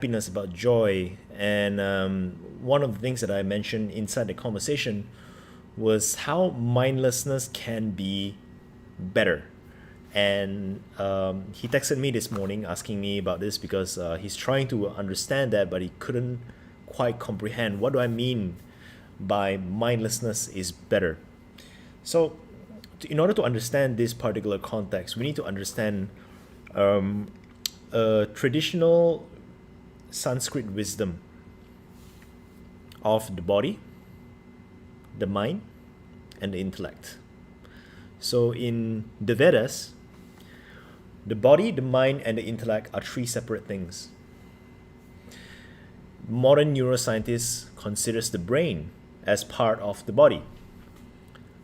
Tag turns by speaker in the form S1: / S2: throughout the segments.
S1: happiness, about joy. And one of the things that I mentioned inside the conversation was how mindlessness can be better. And he texted me this morning asking me about this because he's trying to understand that, but he couldn't quite comprehend what do I mean by mindlessness is better. So, in order to understand this particular context, we need to understand a traditional Sanskrit wisdom of the body, the mind, and the intellect. So, in the Vedas, the body, the mind, and the intellect are three separate things. Modern neuroscientists considers the brain as part of the body,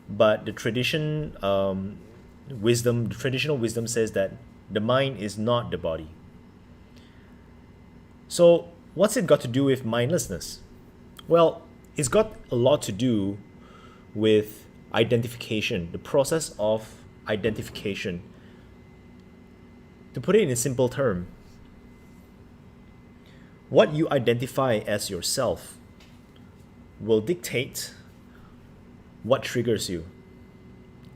S1: but the traditional wisdom says that the mind is not the body. So, what's it got to do with mindlessness? Well, it's got a lot to do with identification, the process of identification. To put it in a simple term, what you identify as yourself will dictate what triggers you.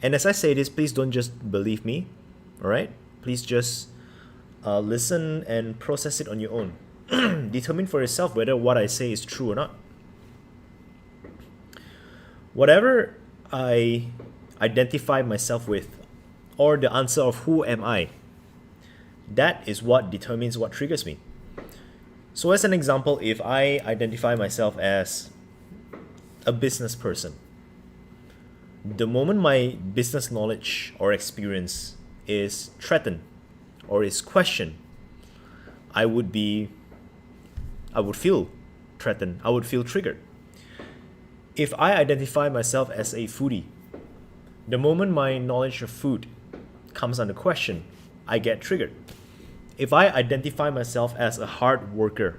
S1: And as I say this, please don't just believe me, all right? Please just listen and process it on your own. Determine for yourself whether what I say is true or not. Whatever I identify myself with, or the answer of who am I, that is what determines what triggers me. So as an example, if I identify myself as a business person, the moment my business knowledge or experience is threatened or is questioned, I would feel threatened. I would feel triggered. If I identify myself as a foodie, the moment my knowledge of food comes under question, I get triggered. If I identify myself as a hard worker,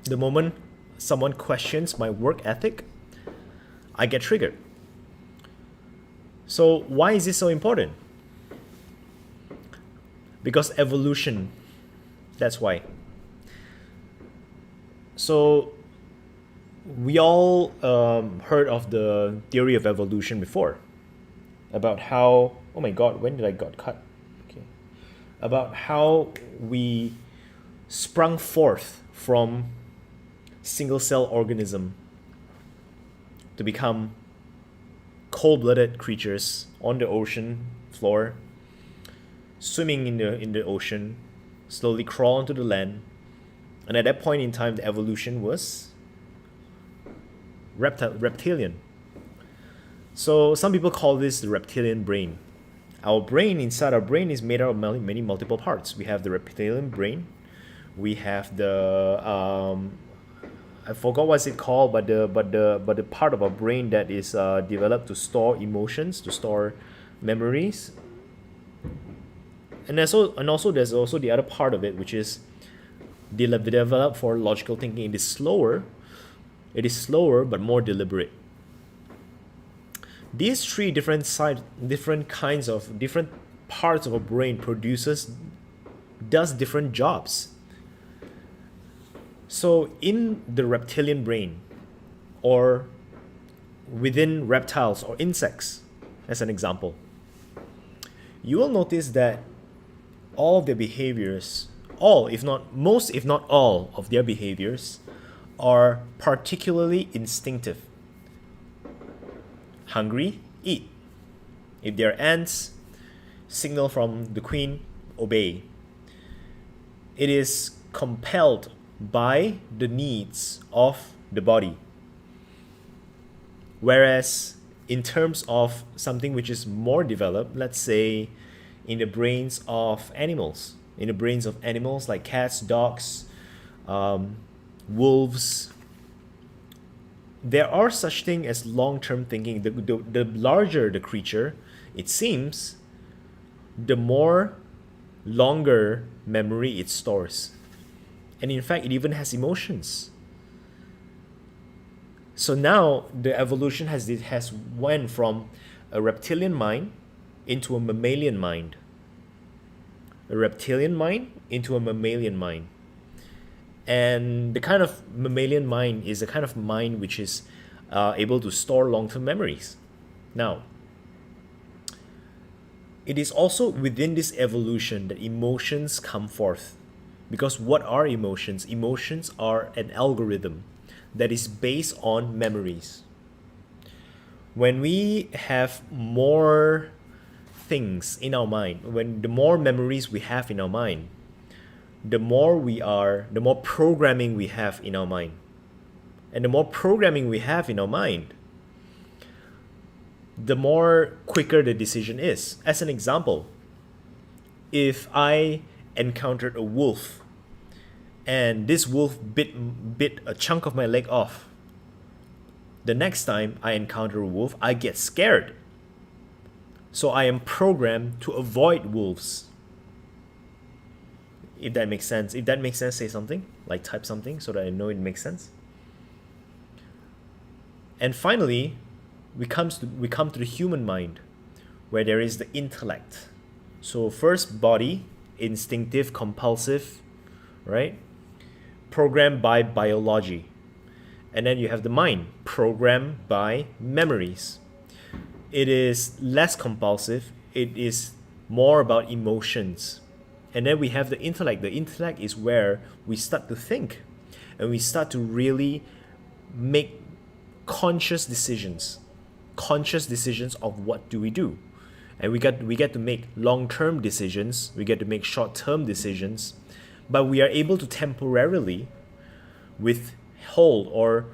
S1: the moment someone questions my work ethic, I get triggered. So why is this so important? Because evolution, that's why. So we all heard of the theory of evolution before, about how, oh my god, when did I got cut? Okay. About how we sprung forth from single cell organism to become cold-blooded creatures on the ocean floor, swimming in the ocean, slowly crawl onto the land. And at that point in time, the evolution was reptilian. So some people call this the reptilian brain. Inside our brain is made out of many multiple parts. We have the reptilian brain. We have the I forgot what's it called, but the part of our brain that is developed to store emotions, to store memories. And also there's also the other part of it, which is developed for logical thinking. It is slower but more deliberate. These three different parts of a brain does different jobs. So in the reptilian brain, or within reptiles or insects, as an example, you will notice that all of their behaviors, most if not all of their behaviors, are particularly instinctive. Hungry, eat. If they're ants, signal from the queen, obey. It is compelled by the needs of the body. Whereas in terms of something which is more developed, let's say in the brains of animals like cats, dogs, wolves, there are such thing as long-term thinking. The larger the creature, it seems, the more longer memory it stores. And in fact, it even has emotions. So now the evolution has went from a reptilian mind into a mammalian mind. A reptilian mind into a mammalian mind. And the kind of mammalian mind is a kind of mind which is able to store long-term memories. Now, it is also within this evolution that emotions come forth. Because what are emotions? Emotions are an algorithm that is based on memories. When we have more things in our mind, when the more memories we have in our mind, the more programming we have in our mind. And the more programming we have in our mind, the more quicker the decision is. As an example, if I encountered a wolf and this wolf bit a chunk of my leg off, the next time I encounter a wolf, I get scared. So I am programmed to avoid wolves. If that makes sense. If that makes sense, say something. Like type something so that I know it makes sense. And finally, we come to the human mind, where there is the intellect. So first, body, instinctive, compulsive, right? Programmed by biology. And then you have the mind, programmed by memories. It is less compulsive. It is more about emotions. And then we have the intellect. The intellect is where we start to think and we start to really make conscious decisions of what do we do. And we get to make long-term decisions, we get to make short-term decisions, but we are able to temporarily withhold or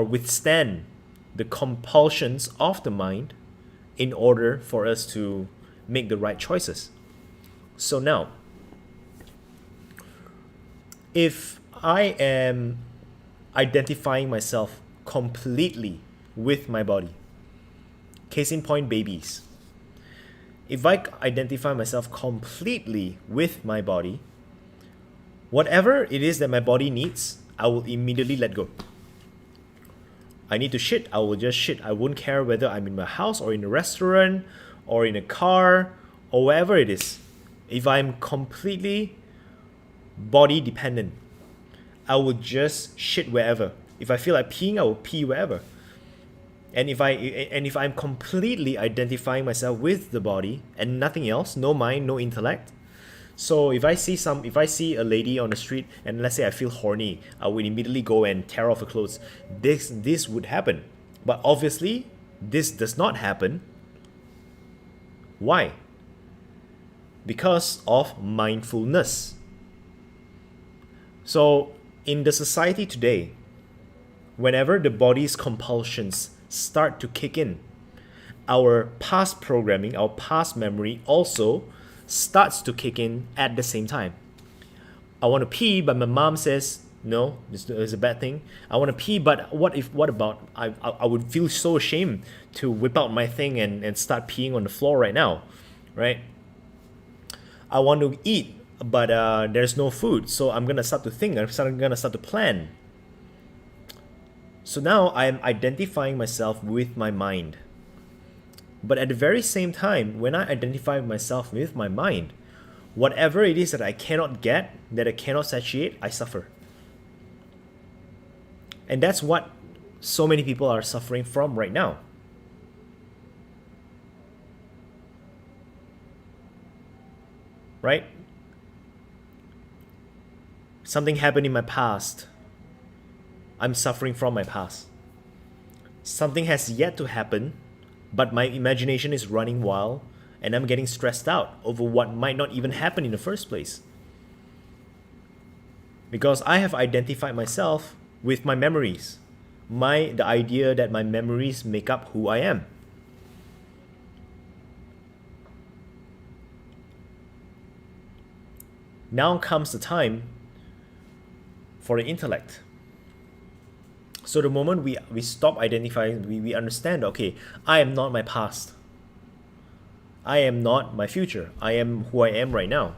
S1: withstand the compulsions of the mind in order for us to make the right choices. So now, if I am identifying myself completely with my body, case in point, babies. If I identify myself completely with my body, whatever it is that my body needs, I will immediately let go. I need to shit, I will just shit. I won't care whether I'm in my house or in a restaurant or in a car or wherever it is. If I'm completely body dependent, I will just shit wherever. If I feel like peeing, I will pee wherever. And if I'm completely identifying myself with the body and nothing else, no mind, no intellect. So if I see a lady on the street and let's say I feel horny, I would immediately go and tear off her clothes. This would happen. But obviously, this does not happen. Why? Because of mindfulness. So in the society today, whenever the body's compulsions start to kick in, our past programming, our past memory also starts to kick in at the same time. I want to pee, but my mom says, no, this is a bad thing. I want to pee, but what about, I would feel so ashamed to whip out my thing and start peeing on the floor right now, right? I want to eat, but there's no food, so I'm going to start to think, I'm going to start to plan. So now I'm identifying myself with my mind. But at the very same time, when I identify myself with my mind, whatever it is that I cannot get, that I cannot satiate, I suffer. And that's what so many people are suffering from right now. Right? Something happened in my past. I'm suffering from my past. Something has yet to happen, but my imagination is running wild and I'm getting stressed out over what might not even happen in the first place. Because I have identified myself with my memories. The idea that my memories make up who I am. Now comes the time for the intellect. So the moment we stop identifying, we understand, okay, I am not my past. I am not my future. I am who I am right now.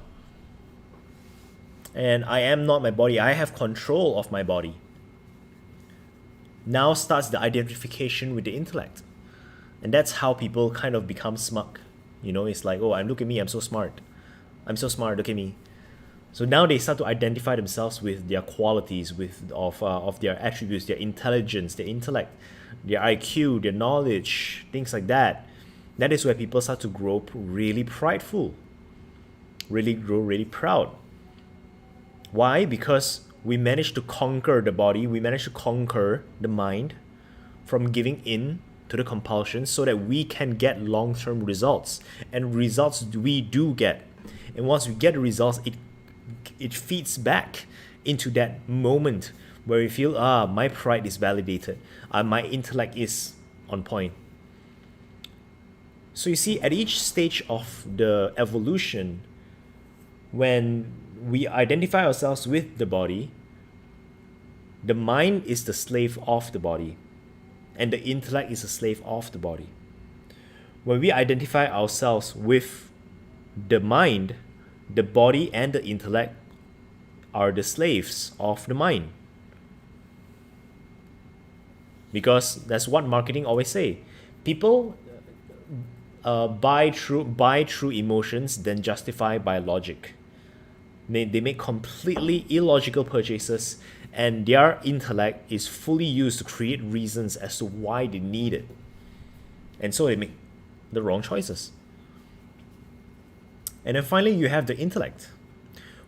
S1: And I am not my body. I have control of my body. Now starts the identification with the intellect. And that's how people kind of become smug. You know, it's like, oh, look at me, I'm so smart. I'm so smart, look at me. So now they start to identify themselves with their qualities, of their attributes, their intelligence, their intellect, their IQ, their knowledge, things like that. That is where people start to grow really prideful, really grow really proud. Why? Because we managed to conquer the body, we managed to conquer the mind from giving in to the compulsion so that we can get long-term results. And results we do get. And once we get the results, it feeds back into that moment where we feel, my pride is validated, my intellect is on point. So you see, at each stage of the evolution, when we identify ourselves with the body, the mind is the slave of the body, and the intellect is the slave of the body. When we identify ourselves with the mind, the body and the intellect are the slaves of the mind. Because that's what marketing always say. People buy through emotions, then justify by logic. They make completely illogical purchases, and their intellect is fully used to create reasons as to why they need it. And so they make the wrong choices. And then finally, you have the intellect.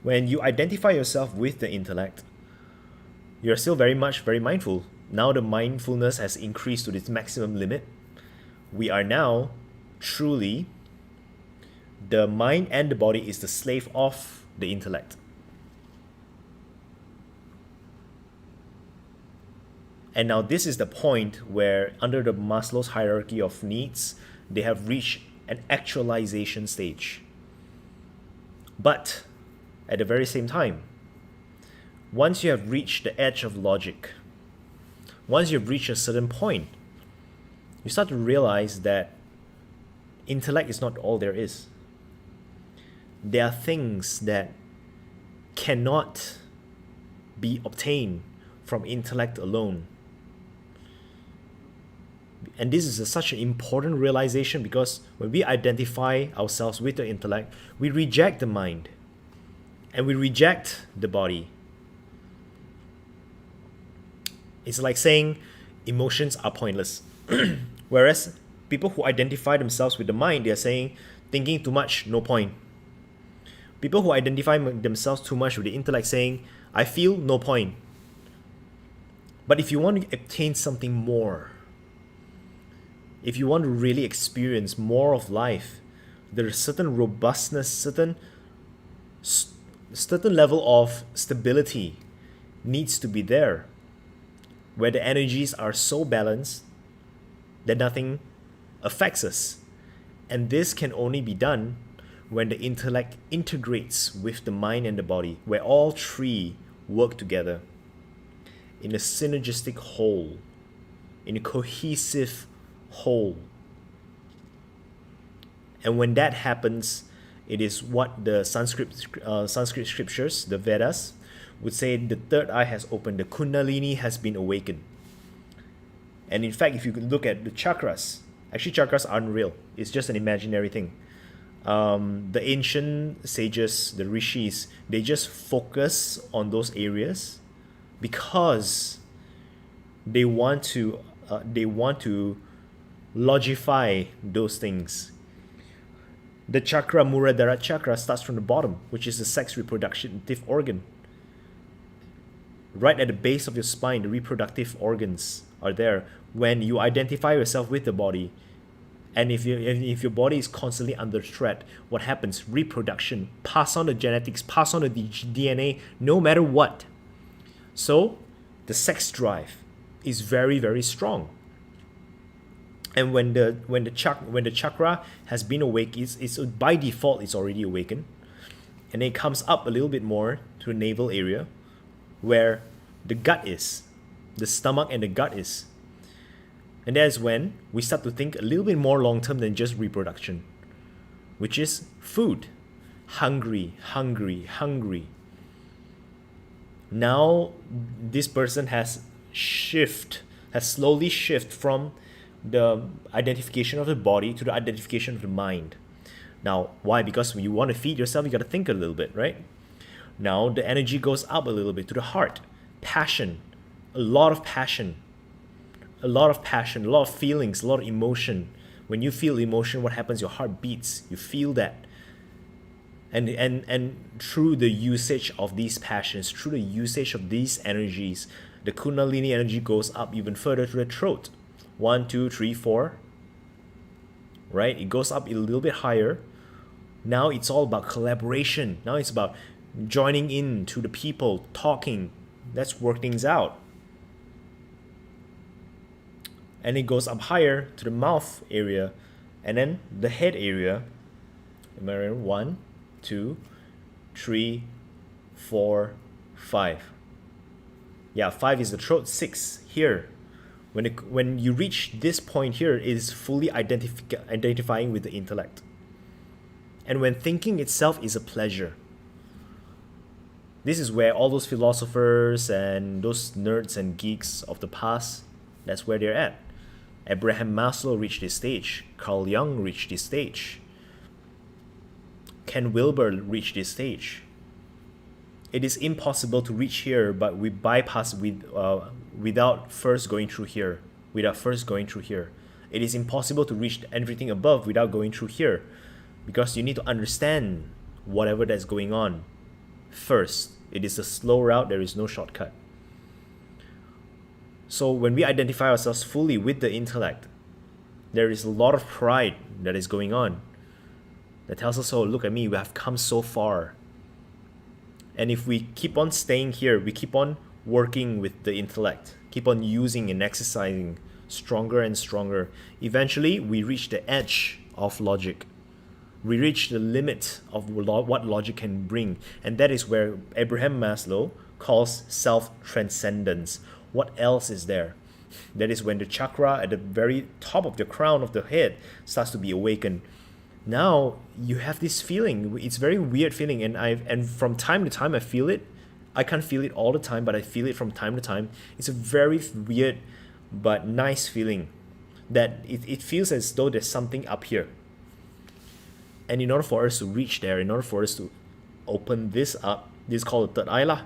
S1: When you identify yourself with the intellect, you're still very mindful. Now the mindfulness has increased to its maximum limit. We are now truly, the mind and the body is the slave of the intellect. And now this is the point where, under the Maslow's hierarchy of needs, they have reached an actualization stage. But at the very same time, once you have reached the edge of logic, once you've reached a certain point, you start to realize that intellect is not all there is. There are things that cannot be obtained from intellect alone. And this is such an important realization, because when we identify ourselves with the intellect, we reject the mind and we reject the body. It's like saying emotions are pointless. Whereas people who identify themselves with the mind, they are saying thinking too much, no point. People who identify themselves too much with the intellect, saying I feel, no point. But if you want to obtain something more, if you want to really experience more of life, there is certain robustness, certain level of stability needs to be there, where the energies are so balanced that nothing affects us. And this can only be done when the intellect integrates with the mind and the body, where all three work together in a synergistic whole, in a cohesive whole. And when that happens, it is what the Sanskrit scriptures, the Vedas, would say the third eye has opened, the Kundalini has been awakened. And in fact, if you look at the chakras, actually chakras aren't real. It's just an imaginary thing. The ancient sages, the rishis, they just focus on those areas because they want to logify those things. The chakra, Muladhara chakra, starts from the bottom, which is the sex reproductive organ. Right at the base of your spine, the reproductive organs are there. When you identify yourself with the body, and if your body is constantly under threat, what happens? Reproduction, pass on the genetics, pass on the DNA, no matter what. So the sex drive is very, very strong. And when the chakra has been awake, it's by default it's already awakened, and it comes up a little bit more to the navel area, where the gut is, the stomach and the gut is. And that's when we start to think a little bit more long term than just reproduction, which is food. Hungry. Now this person has slowly shifted from the identification of the body to the identification of the mind. Now, why? Because when you want to feed yourself, you got to think a little bit, right? Now the energy goes up a little bit to the heart. Passion, a lot of passion, a lot of passion, a lot of feelings, a lot of emotion. When you feel emotion, what happens? Your heart beats. You feel that. And through the usage of these passions, through the usage of these energies, the Kundalini energy goes up even further to the throat. 1, 2, 3, 4. Right? It goes up a little bit higher. Now it's all about collaboration. Now it's about joining in to the people, talking. Let's work things out. And it goes up higher to the mouth area, and then the head area. Am I right? 1, 2, 3, 4, 5. Yeah, 5 is the throat. 6 here. When you reach this point here, it is fully identifying with the intellect. And when thinking itself is a pleasure. This is where all those philosophers and those nerds and geeks of the past, that's where they're at. Abraham Maslow reached this stage. Carl Jung reached this stage. Ken Wilber reached this stage. It is impossible to reach here, but we bypass without first going through here. It is impossible to reach everything above without going through here, because you need to understand whatever that's going on first. It is a slow route. There is no shortcut. So when we identify ourselves fully with the intellect, there is a lot of pride that is going on that tells us, oh, look at me, we have come so far. And if we keep on staying here, we keep on working with the intellect, keep on using and exercising stronger and stronger, eventually we reach the edge of logic. We reach the limit of what logic can bring. And that is where Abraham Maslow calls self-transcendence. What else is there? That is when the chakra at the very top of the crown of the head starts to be awakened. Now you have this feeling. It's a very weird feeling, and from time to time I feel it. I can't feel it all the time, but I feel it from time to time. It's a very weird but nice feeling that it feels as though there's something up here. And in order for us to reach there, in order for us to open this up, this is called the third eye lah.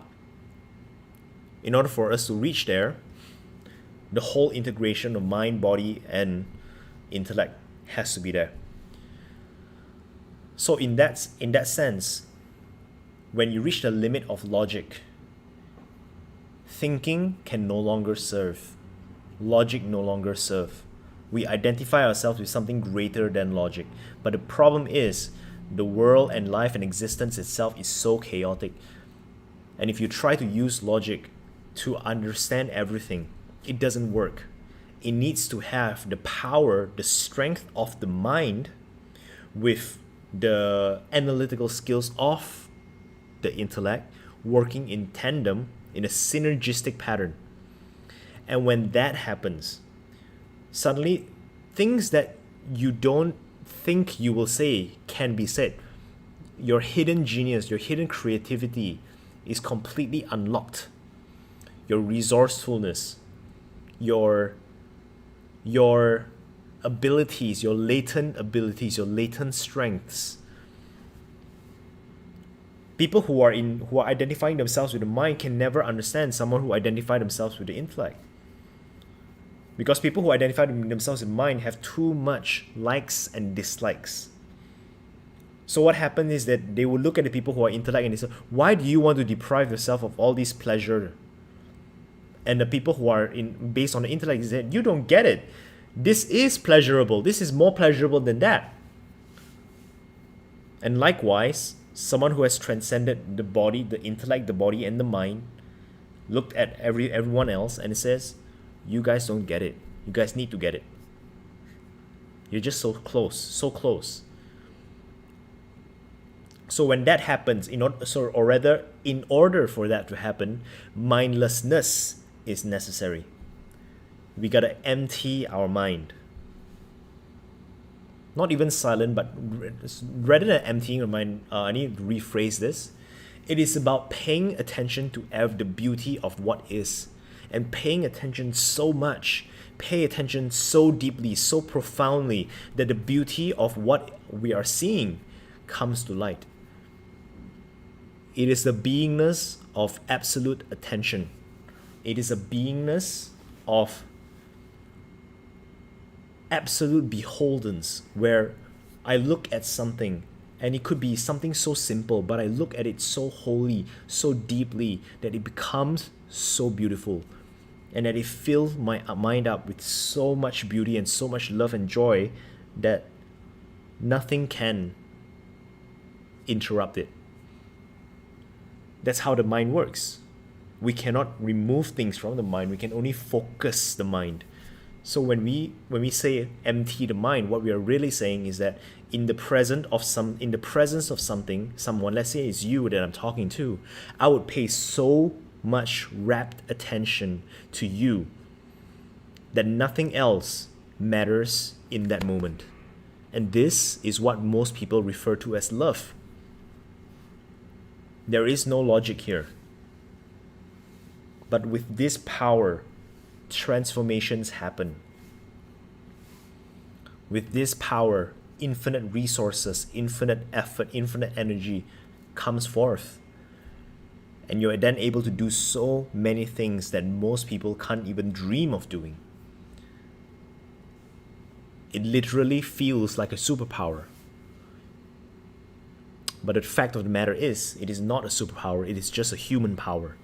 S1: In order for us to reach there, the whole integration of mind, body, and intellect has to be there. So in that sense, when you reach the limit of logic, thinking can no longer serve. Logic no longer serve. We identify ourselves with something greater than logic. But the problem is, the world and life and existence itself is so chaotic. And if you try to use logic to understand everything, it doesn't work. It needs to have the power, the strength of the mind with the analytical skills of the intellect working in tandem in a synergistic pattern. And when that happens, suddenly things that you don't think you will say can be said. Your hidden genius, your hidden creativity is completely unlocked. Your resourcefulness, your abilities, your latent strengths. People who are identifying themselves with the mind can never understand someone who identifies themselves with the intellect. Because people who identify themselves with mind have too much likes and dislikes. So what happens is that they will look at the people who are intellect and they say, why do you want to deprive yourself of all this pleasure? And the people who are based on the intellect say, you don't get it. This is pleasurable. This is more pleasurable than that. And likewise, someone who has transcended the body, the intellect, the body, and the mind, looked at everyone else and it says, you guys don't get it. You guys need to get it. You're just so close, so close. So when that happens, in order for that to happen, mindlessness is necessary. We gotta empty our mind. Not even silent, but rather than emptying your mind, I need to rephrase this. It is about paying attention to the beauty of what is. And paying attention so much, pay attention so deeply, so profoundly, that the beauty of what we are seeing comes to light. It is the beingness of absolute attention. It is a beingness of absolute beholdens, where I look at something and it could be something so simple, but I look at it so wholly, so deeply, that it becomes so beautiful, and that it fills my mind up with so much beauty and so much love and joy that nothing can interrupt it. That's how the mind works. We cannot remove things from the mind. We can only focus the mind. So when we say empty the mind, what we are really saying is that in the presence of something, someone, let's say it's you that I'm talking to, I would pay so much rapt attention to you that nothing else matters in that moment. And this is what most people refer to as love. There is no logic here. But with this power, transformations happen. With this power, infinite resources, infinite effort, infinite energy comes forth. And you're then able to do so many things that most people can't even dream of doing. It literally feels like a superpower. But the fact of the matter is, it is not a superpower, it is just a human power.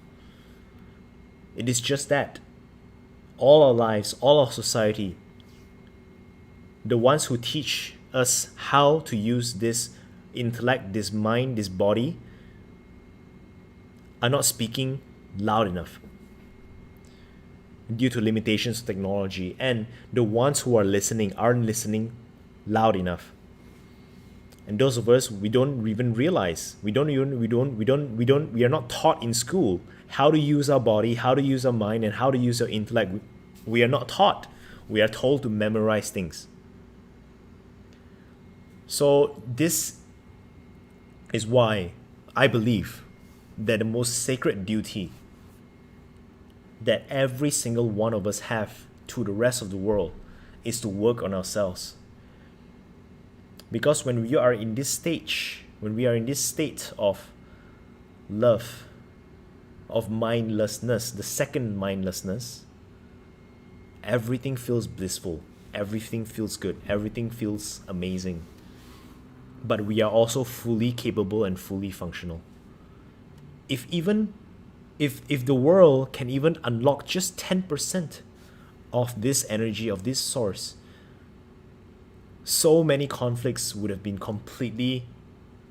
S1: It is just that. All our lives, all our society, the ones who teach us how to use this intellect, this mind, this body, are not speaking loud enough due to limitations of technology, and the ones who are listening aren't listening loud enough. And those of us, we don't even realize, we are not taught in school how to use our body, how to use our mind, and how to use our intellect. We are not taught. We are told to memorize things. So this is why I believe that the most sacred duty that every single one of us have to the rest of the world is to work on ourselves. Because when we are in this stage, when we are in this state of love, of mindlessness, the second mindlessness, everything feels blissful, everything feels good, everything feels amazing. But we are also fully capable and fully functional. If the world can even unlock just 10% of this energy, of this source, so many conflicts would have been completely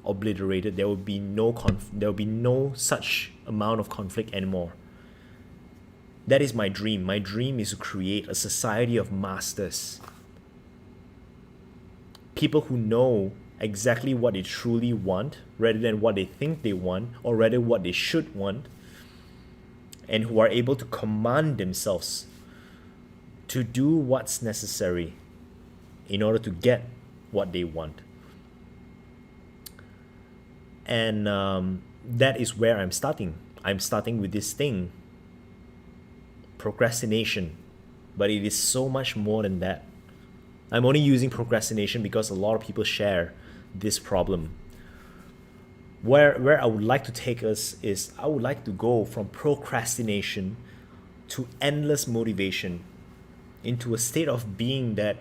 S1: obliterated. There would be no such amount of conflict anymore. That is my dream. My dream is to create a society of masters. People who know exactly what they truly want rather than what they think they want, or rather what they should want, and who are able to command themselves to do what's necessary in order to get what they want. And that is where I'm starting. I'm starting with this thing, procrastination. But it is so much more than that. I'm only using procrastination because a lot of people share this problem. Where I would like to take us is, I would like to go from procrastination to endless motivation, into a state of being that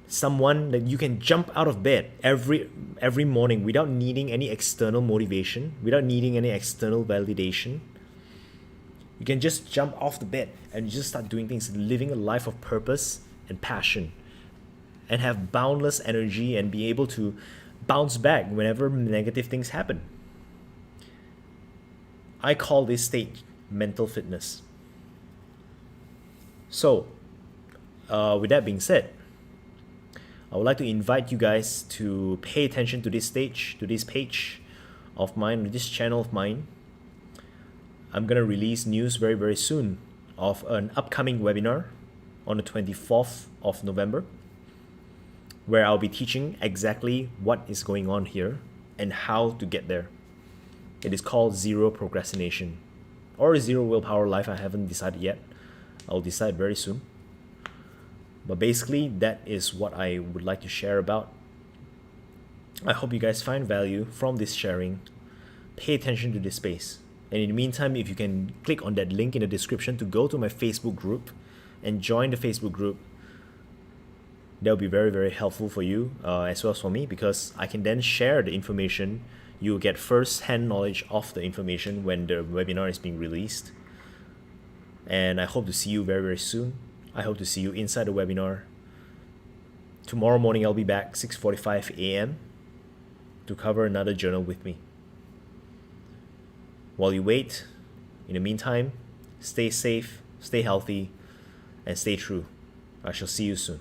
S1: someone that you can jump out of bed every morning without needing any external motivation, without needing any external validation. You can just jump off the bed and you just start doing things, living a life of purpose and passion, and have boundless energy and be able to bounce back whenever negative things happen. I call this state mental fitness. So, with that being said, I would like to invite you guys to pay attention to this stage, to this page of mine, this channel of mine. I'm going to release news very, very soon of an upcoming webinar on the 24th of November, where I'll be teaching exactly what is going on here and how to get there. It is called Zero Procrastination, or Zero Willpower Life. I haven't decided yet. I'll decide very soon. But basically, that is what I would like to share about. I hope you guys find value from this sharing. pay attention to this space. And in the meantime, if you can click on that link in the description to go to my Facebook group and join the Facebook group, that will be very, very helpful for you as well as for me, because I can then share the information. You will get first-hand knowledge of the information when the webinar is being released. And I hope to see you very, very soon. I hope to see you inside the webinar. Tomorrow morning, I'll be back 6:45 a.m. to cover another journal with me. While you wait, in the meantime, stay safe, stay healthy, and stay true. I shall see you soon.